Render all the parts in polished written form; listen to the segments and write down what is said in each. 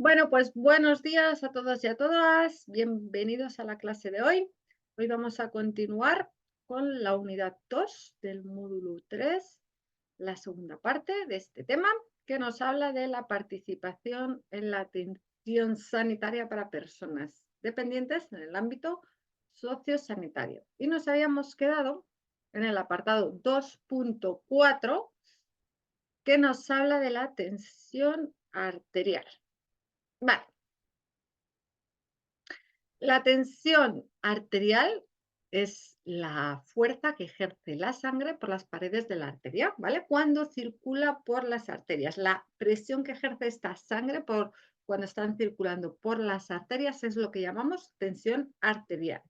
Bueno, pues buenos días a todos y a todas. Bienvenidos a la clase de hoy. Hoy vamos a continuar con la unidad 2 del módulo 3, la segunda parte de este tema, que nos habla de la participación en la atención sanitaria para personas dependientes en el ámbito sociosanitario. Y nos habíamos quedado en el apartado 2.4, que nos habla de la tensión arterial. Vale. La tensión arterial es la fuerza que ejerce la sangre por las paredes de la arteria, ¿vale? Cuando circula por las arterias. La presión que ejerce esta sangre cuando están circulando por las arterias es lo que llamamos tensión arterial.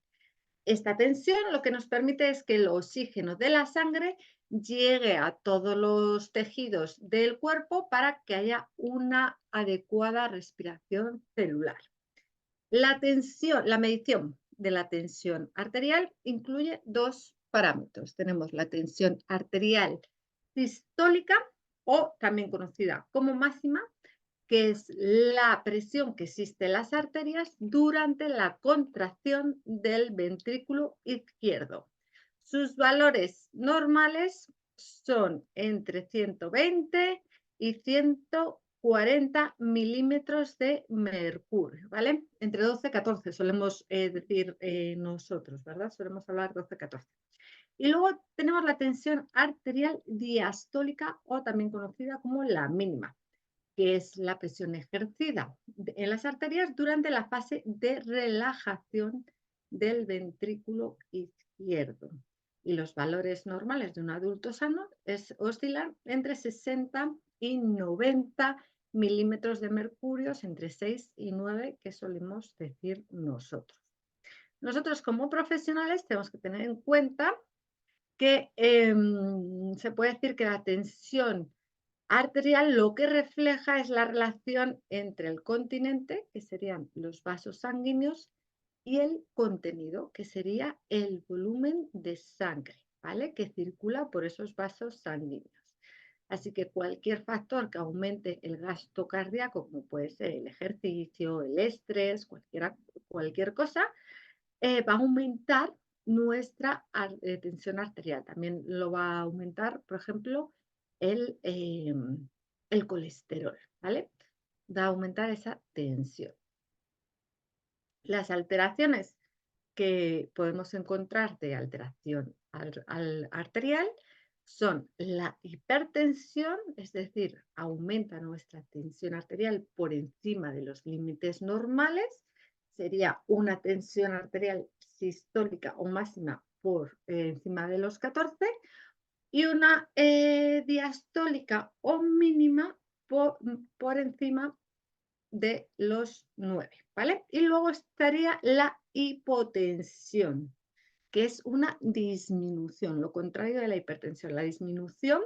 Esta tensión lo que nos permite es que el oxígeno de la sangre llegue a todos los tejidos del cuerpo para que haya una adecuada respiración celular. La medición de la tensión arterial incluye dos parámetros. Tenemos la tensión arterial sistólica, o también conocida como máxima, que es la presión que existe en las arterias durante la contracción del ventrículo izquierdo. Sus valores normales son entre 120 y 140 milímetros de mercurio, ¿vale? Entre 12 y 14 solemos decir nosotros, ¿verdad? Solemos hablar 12 y 14. Y luego tenemos la tensión arterial diastólica, o también conocida como la mínima, que es la presión ejercida en las arterias durante la fase de relajación del ventrículo izquierdo. Y los valores normales de un adulto sano oscilan entre 60 y 90 milímetros de mercurio, entre 6 y 9, que solemos decir nosotros. Nosotros como profesionales tenemos que tener en cuenta que se puede decir que la tensión arterial lo que refleja es la relación entre el continente, que serían los vasos sanguíneos, y el contenido, que sería el volumen de sangre, ¿vale? Que circula por esos vasos sanguíneos. Así que cualquier factor que aumente el gasto cardíaco, como puede ser el ejercicio, el estrés, cualquier cosa, va a aumentar nuestra tensión arterial. También lo va a aumentar, por ejemplo, el colesterol, ¿vale? Va a aumentar esa tensión. Las alteraciones que podemos encontrar de alteración arterial son la hipertensión, es decir, aumenta nuestra tensión arterial por encima de los límites normales, sería una tensión arterial sistólica o máxima por encima de los 14, y una diastólica o mínima por encima de los 9, ¿vale? Y luego estaría la hipotensión, que es una disminución, lo contrario de la hipertensión, la disminución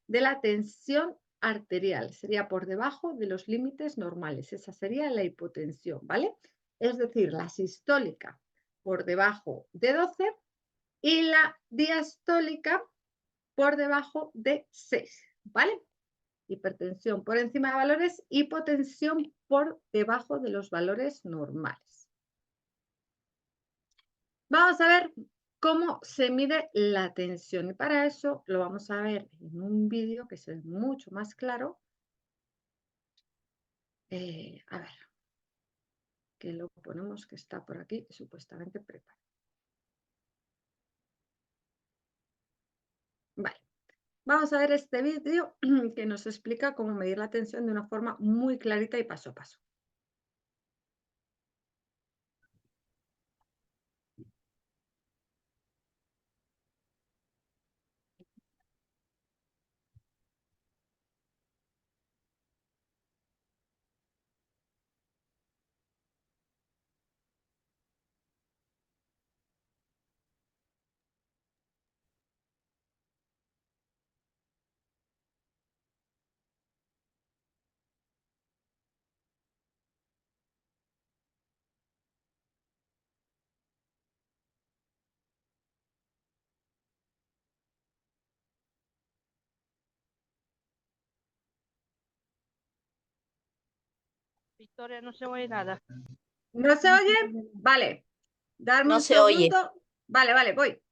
de la tensión arterial, sería por debajo de los límites normales, esa sería la hipotensión, ¿vale? Es decir, la sistólica por debajo de 12 y la diastólica por debajo de 6, ¿vale? Hipertensión por encima de valores, hipotensión por debajo de los valores normales. Vamos a ver cómo se mide la tensión, y para eso lo vamos a ver en un vídeo que es mucho más claro. A ver, que lo ponemos, que está por aquí supuestamente preparado. Vale, vamos a ver este vídeo que nos explica cómo medir la tensión de una forma muy clarita y paso a paso. Victoria, no se oye nada. ¿No se oye? Vale. Darme No un se oye. segundo. Vale, voy.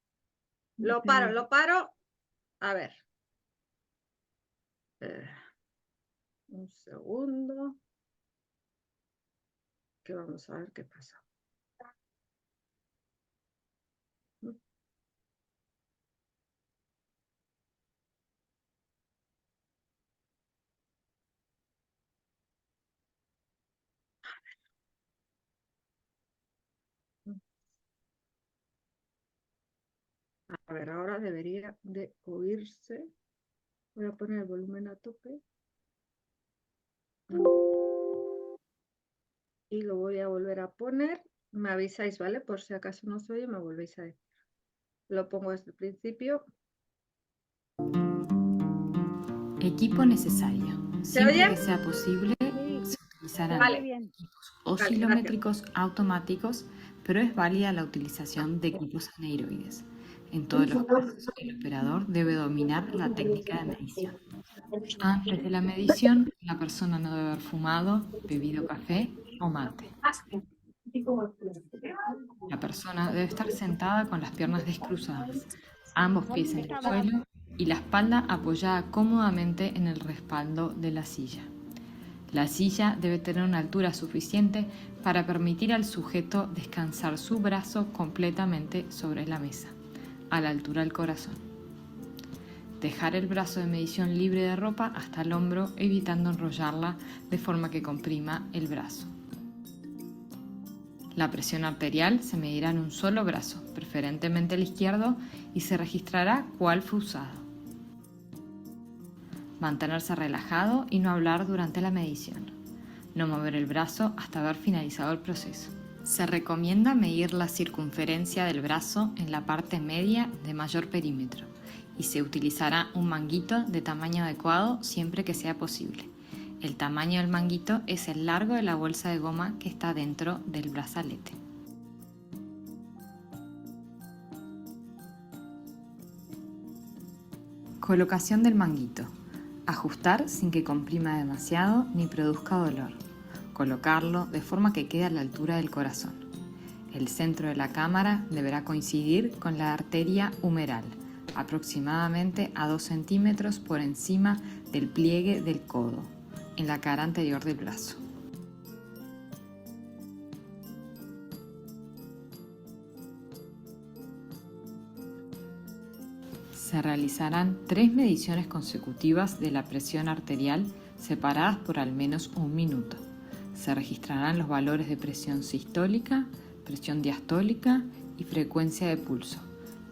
Lo paro. A ver. Un segundo. Que vamos a ver qué pasa. A ver, ahora debería de oírse. Voy a poner el volumen a tope. Y lo voy a volver a poner. Me avisáis, ¿vale? Por si acaso no se oye, me volvéis a decir. Lo pongo desde el principio. Equipo necesario. Siempre que sea posible, se utilizarán equipos oscilométricos automáticos, pero es válida la utilización de equipos aneiroides. En todos los casos, el operador debe dominar la técnica de medición. Antes de la medición, la persona no debe haber fumado, bebido café o mate. La persona debe estar sentada con las piernas descruzadas, ambos pies en el suelo y la espalda apoyada cómodamente en el respaldo de la silla. La silla debe tener una altura suficiente para permitir al sujeto descansar su brazo completamente sobre la mesa, a la altura del corazón. Dejar el brazo de medición libre de ropa hasta el hombro, evitando enrollarla de forma que comprima el brazo. La presión arterial se medirá en un solo brazo, preferentemente el izquierdo, y se registrará cuál fue usado. Mantenerse relajado y no hablar durante la medición. No mover el brazo hasta haber finalizado el proceso. Se recomienda medir la circunferencia del brazo en la parte media de mayor perímetro y se utilizará un manguito de tamaño adecuado siempre que sea posible. El tamaño del manguito es el largo de la bolsa de goma que está dentro del brazalete. Colocación del manguito. Ajustar sin que comprima demasiado ni produzca dolor. Colocarlo de forma que quede a la altura del corazón. El centro de la cámara deberá coincidir con la arteria humeral, aproximadamente a 2 centímetros por encima del pliegue del codo, en la cara anterior del brazo. Se realizarán 3 mediciones consecutivas de la presión arterial separadas por al menos 1 minuto. Se registrarán los valores de presión sistólica, presión diastólica y frecuencia de pulso,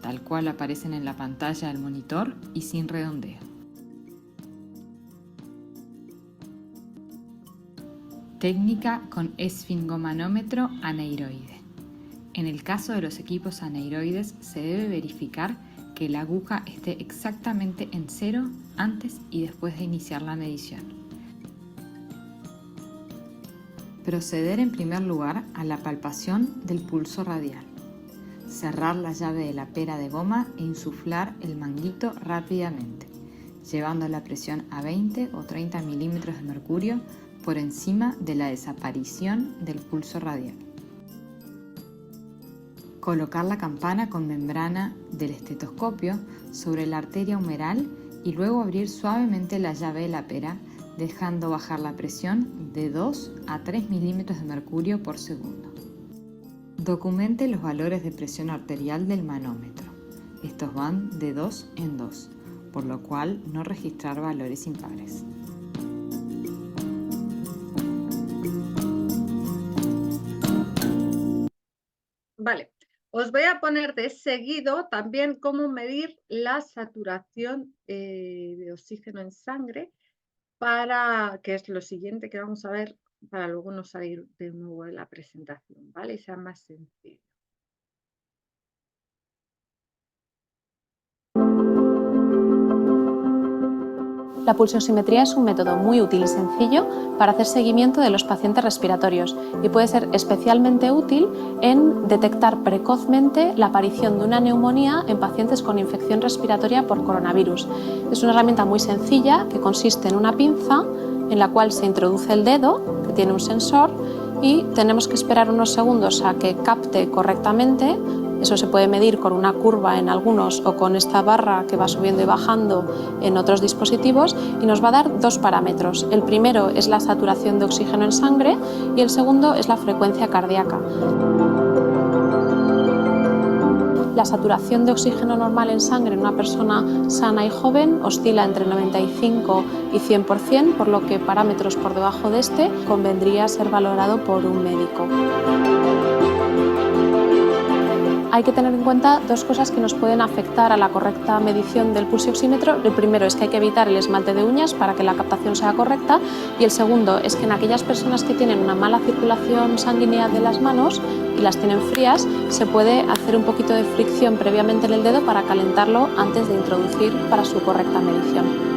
tal cual aparecen en la pantalla del monitor y sin redondeo. Técnica con esfingomanómetro aneiroide. En el caso de los equipos aneiroides se debe verificar que la aguja esté exactamente en cero antes y después de iniciar la medición. Proceder en primer lugar a la palpación del pulso radial. Cerrar la llave de la pera de goma e insuflar el manguito rápidamente, llevando la presión a 20 o 30 milímetros de mercurio por encima de la desaparición del pulso radial. Colocar la campana con membrana del estetoscopio sobre la arteria humeral y luego abrir suavemente la llave de la pera, dejando bajar la presión de 2 a 3 milímetros de mercurio por segundo. Documente los valores de presión arterial del manómetro. Estos van de 2 en 2, por lo cual no registrar valores impares. Vale. Os voy a poner de seguido también cómo medir la saturación de oxígeno en sangre, que es lo siguiente que vamos a ver, para luego no salir de nuevo de la presentación, ¿vale? Y sea más sencillo. La pulsioximetría es un método muy útil y sencillo para hacer seguimiento de los pacientes respiratorios y puede ser especialmente útil en detectar precozmente la aparición de una neumonía en pacientes con infección respiratoria por coronavirus. Es una herramienta muy sencilla que consiste en una pinza en la cual se introduce el dedo, que tiene un sensor, y tenemos que esperar unos segundos a que capte correctamente. Eso se puede medir con una curva en algunos o con esta barra que va subiendo y bajando en otros dispositivos, y nos va a dar dos parámetros. El primero es la saturación de oxígeno en sangre y el segundo es la frecuencia cardíaca. La saturación de oxígeno normal en sangre en una persona sana y joven oscila entre 95 y 100%, por lo que parámetros por debajo de este convendría ser valorado por un médico. Hay que tener en cuenta dos cosas que nos pueden afectar a la correcta medición del pulsioxímetro. El primero es que hay que evitar el esmalte de uñas para que la captación sea correcta, y el segundo es que en aquellas personas que tienen una mala circulación sanguínea de las manos y las tienen frías, se puede hacer un poquito de fricción previamente en el dedo para calentarlo antes de introducir para su correcta medición.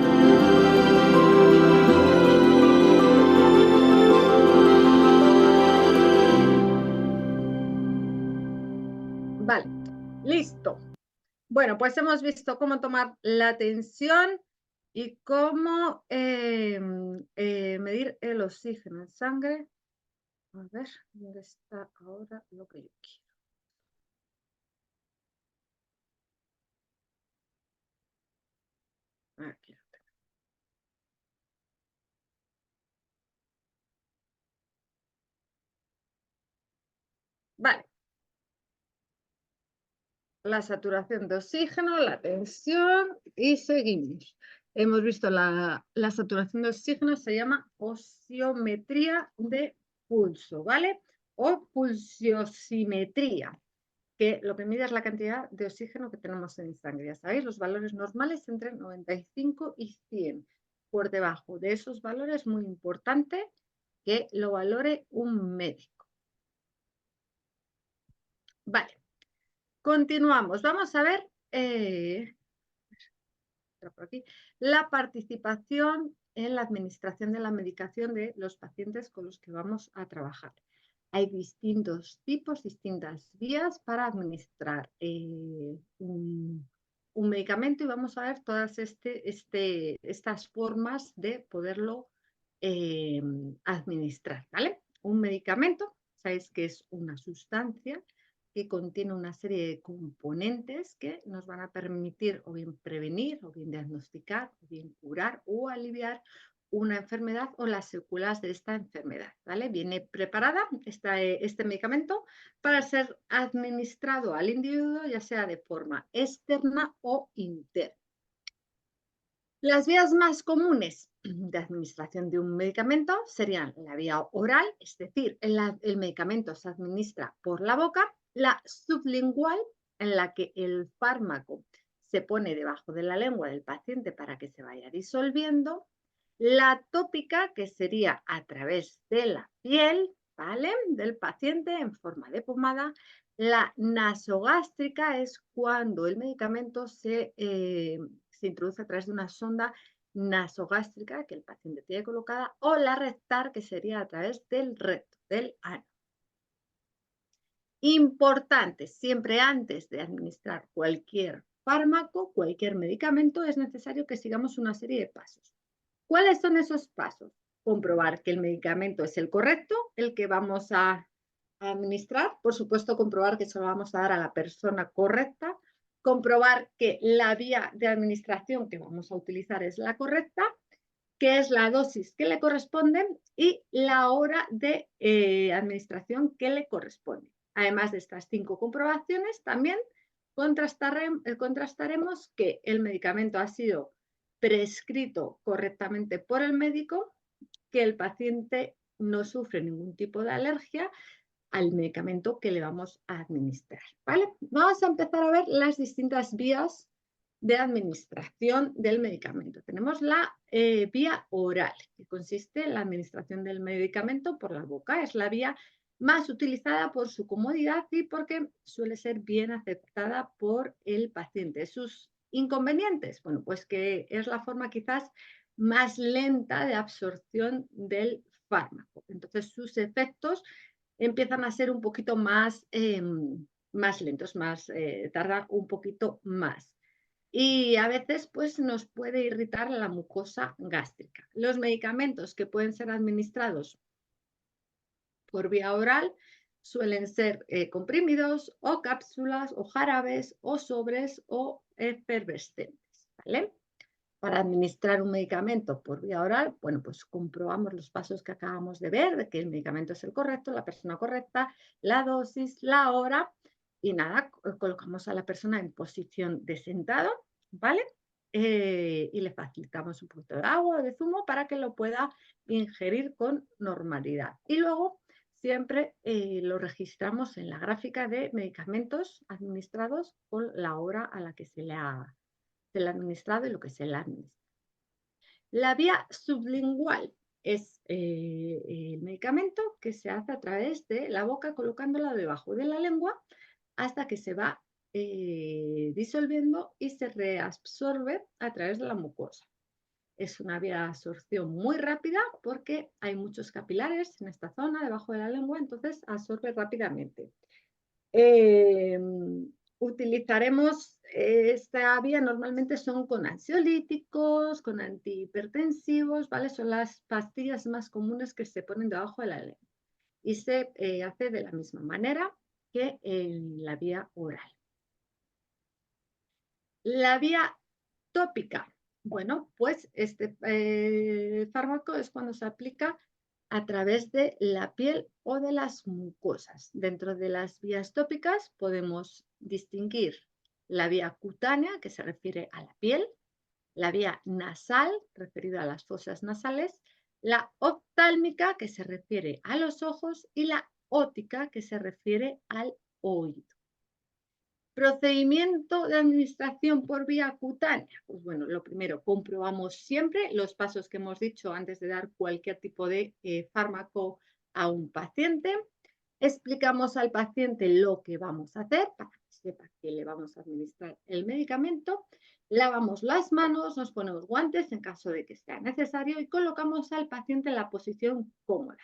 Vale, listo. Bueno, pues hemos visto cómo tomar la tensión y cómo medir el oxígeno en sangre. A ver, ¿dónde está ahora lo que yo quiero? Aquí lo tengo. Vale. La saturación de oxígeno, la tensión y seguimos. Hemos visto la saturación de oxígeno, se llama oxiometría de pulso, ¿vale? O pulsiosimetría, que lo que mide es la cantidad de oxígeno que tenemos en sangre. Ya sabéis, los valores normales entre 95 y 100. Por debajo de esos valores es muy importante que lo valore un médico. Vale. Continuamos. Vamos a ver por aquí, la participación en la administración de la medicación de los pacientes con los que vamos a trabajar. Hay distintos tipos, distintas vías para administrar un medicamento, y vamos a ver todas estas formas de poderlo administrar, ¿vale? Un medicamento, sabéis que es una sustancia que contiene una serie de componentes que nos van a permitir o bien prevenir, o bien diagnosticar, o bien curar o aliviar una enfermedad o las secuelas de esta enfermedad, ¿vale? Viene preparada este medicamento para ser administrado al individuo, ya sea de forma externa o interna. Las vías más comunes de administración de un medicamento serían la vía oral, es decir, el medicamento se administra por la boca; la sublingual, en la que el fármaco se pone debajo de la lengua del paciente para que se vaya disolviendo; la tópica, que sería a través de la piel, ¿vale?, del paciente en forma de pomada; la nasogástrica es cuando el medicamento se introduce a través de una sonda nasogástrica que el paciente tiene colocada; o la rectal, que sería a través del recto, del ano. Importante, siempre antes de administrar cualquier fármaco, cualquier medicamento, es necesario que sigamos una serie de pasos. ¿Cuáles son esos pasos? Comprobar que el medicamento es el correcto, el que vamos a administrar. Por supuesto, comprobar que se lo vamos a dar a la persona correcta. Comprobar que la vía de administración que vamos a utilizar es la correcta, que es la dosis que le corresponde y la hora de administración que le corresponde. Además de estas 5 comprobaciones, también contrastaremos que el medicamento ha sido prescrito correctamente por el médico, que el paciente no sufre ningún tipo de alergia al medicamento que le vamos a administrar, ¿vale? Vamos a empezar a ver las distintas vías de administración del medicamento. Tenemos la vía oral, que consiste en la administración del medicamento por la boca. Es la vía más utilizada por su comodidad y porque suele ser bien aceptada por el paciente. Sus inconvenientes, bueno, pues que es la forma quizás más lenta de absorción del fármaco. Entonces, sus efectos empiezan a ser un poquito más lentos, tardan un poquito más. y a veces pues, nos puede irritar la mucosa gástrica. Los medicamentos que pueden ser administrados por vía oral suelen ser comprimidos o cápsulas o jarabes o sobres o efervescentes, ¿vale? Para administrar un medicamento por vía oral, bueno, pues comprobamos los pasos que acabamos de ver, de que el medicamento es el correcto, la persona correcta, la dosis, la hora y nada, colocamos a la persona en posición de sentado, ¿vale? Y le facilitamos un poquito de agua o de zumo para que lo pueda ingerir con normalidad. Y luego siempre lo registramos en la gráfica de medicamentos administrados con la hora a la que se le ha administrado y lo que se le ha administrado. La vía sublingual es el medicamento que se hace a través de la boca colocándola debajo de la lengua hasta que se va disolviendo y se reabsorbe a través de la mucosa. Es una vía de absorción muy rápida porque hay muchos capilares en esta zona debajo de la lengua, entonces absorbe rápidamente. Utilizaremos esta vía, normalmente son con ansiolíticos, con antihipertensivos, ¿vale? Son las pastillas más comunes que se ponen debajo de la lengua y se hace de la misma manera que en la vía oral. La vía tópica. Bueno, pues este fármaco es cuando se aplica a través de la piel o de las mucosas. Dentro de las vías tópicas podemos distinguir la vía cutánea, que se refiere a la piel, la vía nasal, referida a las fosas nasales, la oftálmica, que se refiere a los ojos, y la ótica, que se refiere al oído. Procedimiento de administración por vía cutánea. Pues bueno, lo primero, comprobamos siempre los pasos que hemos dicho antes de dar cualquier tipo de fármaco a un paciente. Explicamos al paciente lo que vamos a hacer para que sepa que le vamos a administrar el medicamento. Lavamos las manos, nos ponemos guantes en caso de que sea necesario y colocamos al paciente en la posición cómoda.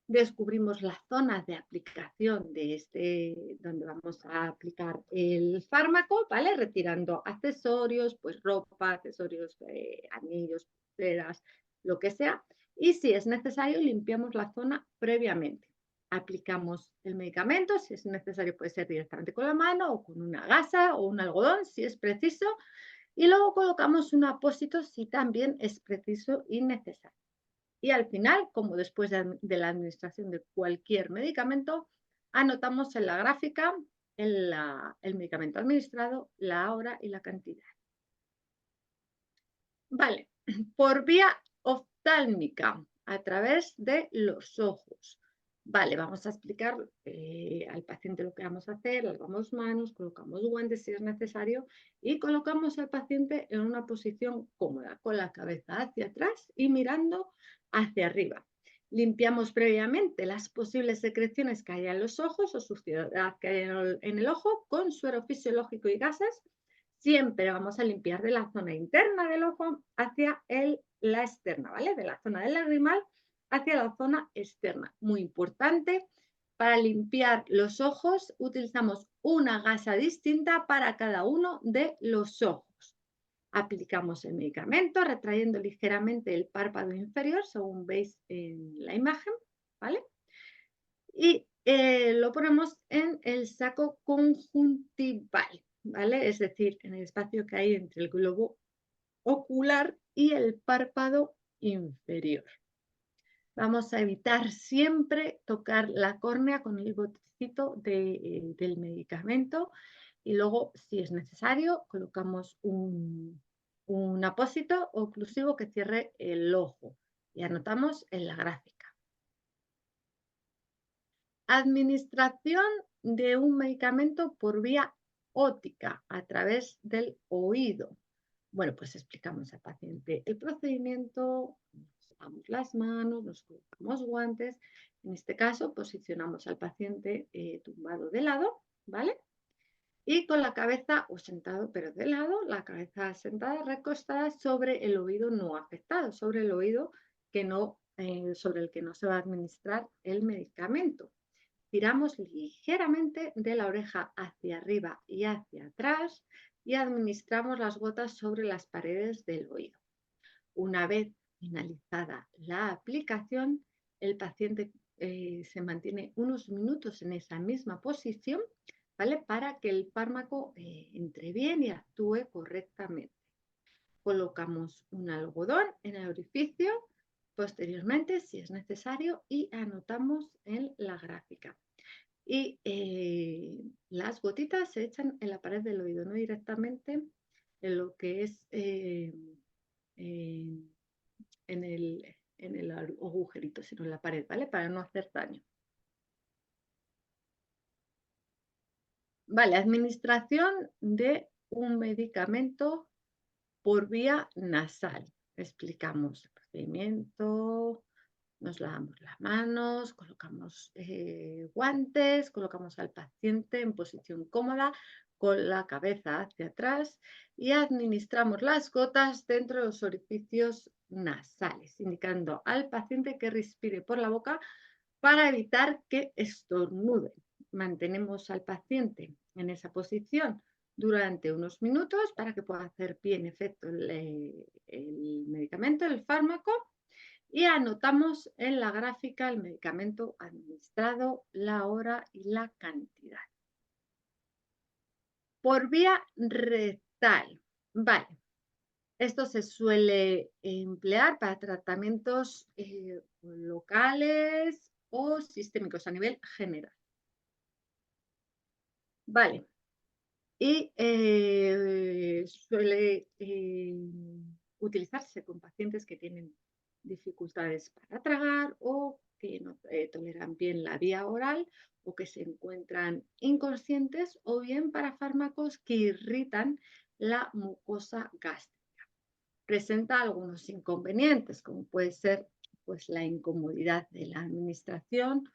Descubrimos las zonas de aplicación de donde vamos a aplicar el fármaco, ¿vale? Retirando accesorios, pues ropa, accesorios, anillos, pulseras, lo que sea. Y si es necesario, limpiamos la zona previamente. Aplicamos el medicamento, si es necesario puede ser directamente con la mano o con una gasa o un algodón, si es preciso. Y luego colocamos un apósito si también es preciso y necesario. Y al final, como después de la administración de cualquier medicamento, anotamos en la gráfica el medicamento administrado, la hora y la cantidad. Vale, por vía oftálmica, a través de los ojos. Vale, vamos a explicar al paciente lo que vamos a hacer, lavamos manos, colocamos guantes si es necesario y colocamos al paciente en una posición cómoda, con la cabeza hacia atrás y mirando hacia arriba. Limpiamos previamente las posibles secreciones que haya en los ojos o suciedad que haya en el ojo con suero fisiológico y gases. Siempre vamos a limpiar de la zona interna del ojo hacia la externa, ¿vale? De la zona del lagrimal hacia la zona externa. Muy importante, para limpiar los ojos utilizamos una gasa distinta para cada uno de los ojos. Aplicamos el medicamento retrayendo ligeramente el párpado inferior, según veis en la imagen, ¿vale? Y lo ponemos en el saco conjuntival, ¿vale? Es decir, en el espacio que hay entre el globo ocular y el párpado inferior. Vamos a evitar siempre tocar la córnea con el botecito del medicamento y luego, si es necesario, colocamos un apósito oclusivo que cierre el ojo y anotamos en la gráfica. Administración de un medicamento por vía óptica a través del oído. Bueno, pues explicamos al paciente el procedimiento, nos lavamos las manos, nos colocamos guantes. En este caso, posicionamos al paciente tumbado de lado, ¿vale? Y con la cabeza, o sentado pero de lado, la cabeza sentada, recostada sobre el oído no afectado, sobre el oído que no, sobre el que no se va a administrar el medicamento. Tiramos ligeramente de la oreja hacia arriba y hacia atrás, y administramos las gotas sobre las paredes del oído. Una vez finalizada la aplicación, el paciente se mantiene unos minutos en esa misma posición, ¿vale? Para que el fármaco entre bien y actúe correctamente. Colocamos un algodón en el orificio posteriormente, si es necesario, y anotamos en la gráfica. Y las gotitas se echan en la pared del oído, no directamente en lo que es en el agujerito, sino en la pared, ¿vale? Para no hacer daño. Vale, administración de un medicamento por vía nasal. Explicamos el procedimiento, nos lavamos las manos, colocamos guantes, colocamos al paciente en posición cómoda con la cabeza hacia atrás y administramos las gotas dentro de los orificios nasales, indicando al paciente que respire por la boca para evitar que estornude. Mantenemos al paciente en esa posición durante unos minutos para que pueda hacer bien efecto el medicamento, el fármaco, y anotamos en la gráfica el medicamento administrado, la hora y la cantidad. Por vía rectal. Vale. Esto se suele emplear para tratamientos locales o sistémicos a nivel general. Vale. Y suele utilizarse con pacientes que tienen dificultades para tragar o que no toleran bien la vía oral o que se encuentran inconscientes, o bien para fármacos que irritan la mucosa gástrica. Presenta algunos inconvenientes, como puede ser pues, la incomodidad de la administración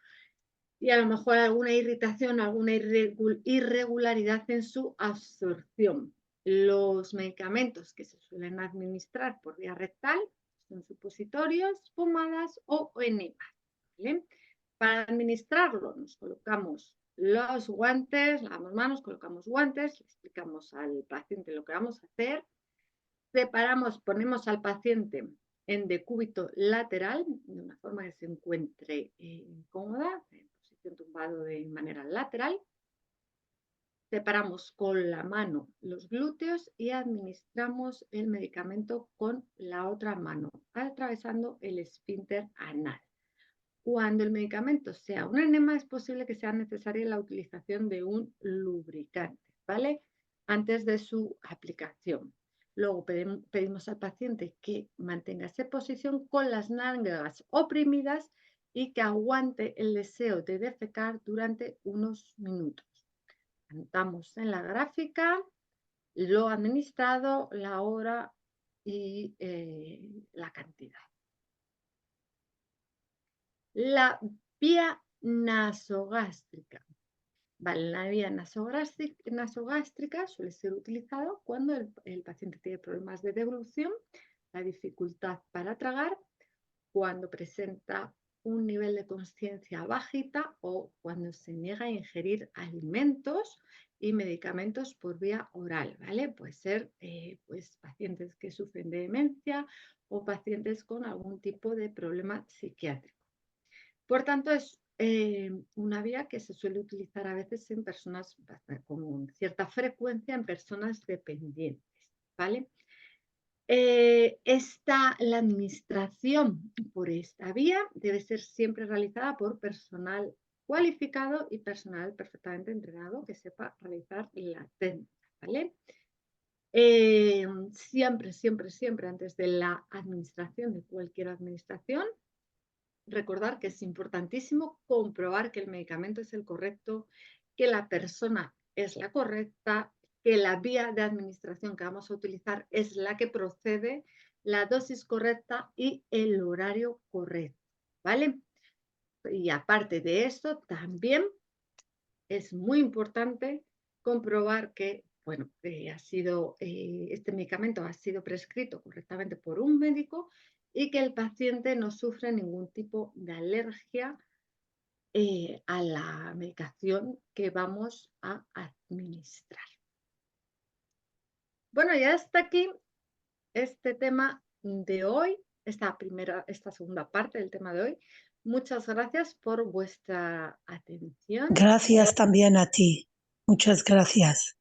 y a lo mejor alguna irritación, alguna irregularidad en su absorción. Los medicamentos que se suelen administrar por vía rectal son supositorios, pomadas o enemas, ¿vale? Para administrarlo nos colocamos los guantes, lavamos manos, colocamos guantes, le explicamos al paciente lo que vamos a hacer, separamos, ponemos al paciente en decúbito lateral, de una forma que se encuentre cómoda, en posición tumbado de manera lateral. Separamos con la mano los glúteos y administramos el medicamento con la otra mano, atravesando el esfínter anal. Cuando el medicamento sea un enema, es posible que sea necesaria la utilización de un lubricante, ¿vale? Antes de su aplicación. Luego pedimos al paciente que mantenga esa posición con las nalgas oprimidas y que aguante el deseo de defecar durante unos minutos. Anotamos en la gráfica lo administrado, la hora y la cantidad. La vía nasogástrica. Vale, la vía nasogástrica suele ser utilizada cuando el paciente tiene problemas de deglución, la dificultad para tragar, cuando presenta un nivel de conciencia bajita o cuando se niega a ingerir alimentos y medicamentos por vía oral, ¿vale? Puede ser pues, pacientes que sufren de demencia o pacientes con algún tipo de problema psiquiátrico. Por tanto, es una vía que se suele utilizar a veces en personas con cierta frecuencia, en personas dependientes, ¿vale? La administración por esta vía debe ser siempre realizada por personal cualificado y personal perfectamente entrenado que sepa realizar la técnica, ¿vale? Siempre, siempre, siempre antes de la administración de cualquier administración, recordar que es importantísimo comprobar que el medicamento es el correcto, que la persona es la correcta, que la vía de administración que vamos a utilizar es la que procede, la dosis correcta y el horario correcto, ¿vale? Y aparte de esto, también es muy importante comprobar que, bueno, este medicamento ha sido prescrito correctamente por un médico y que el paciente no sufre ningún tipo de alergia a la medicación que vamos a administrar. Bueno, ya está aquí este tema de hoy, esta segunda parte del tema de hoy. Muchas gracias por vuestra atención. Gracias también a ti. Muchas gracias.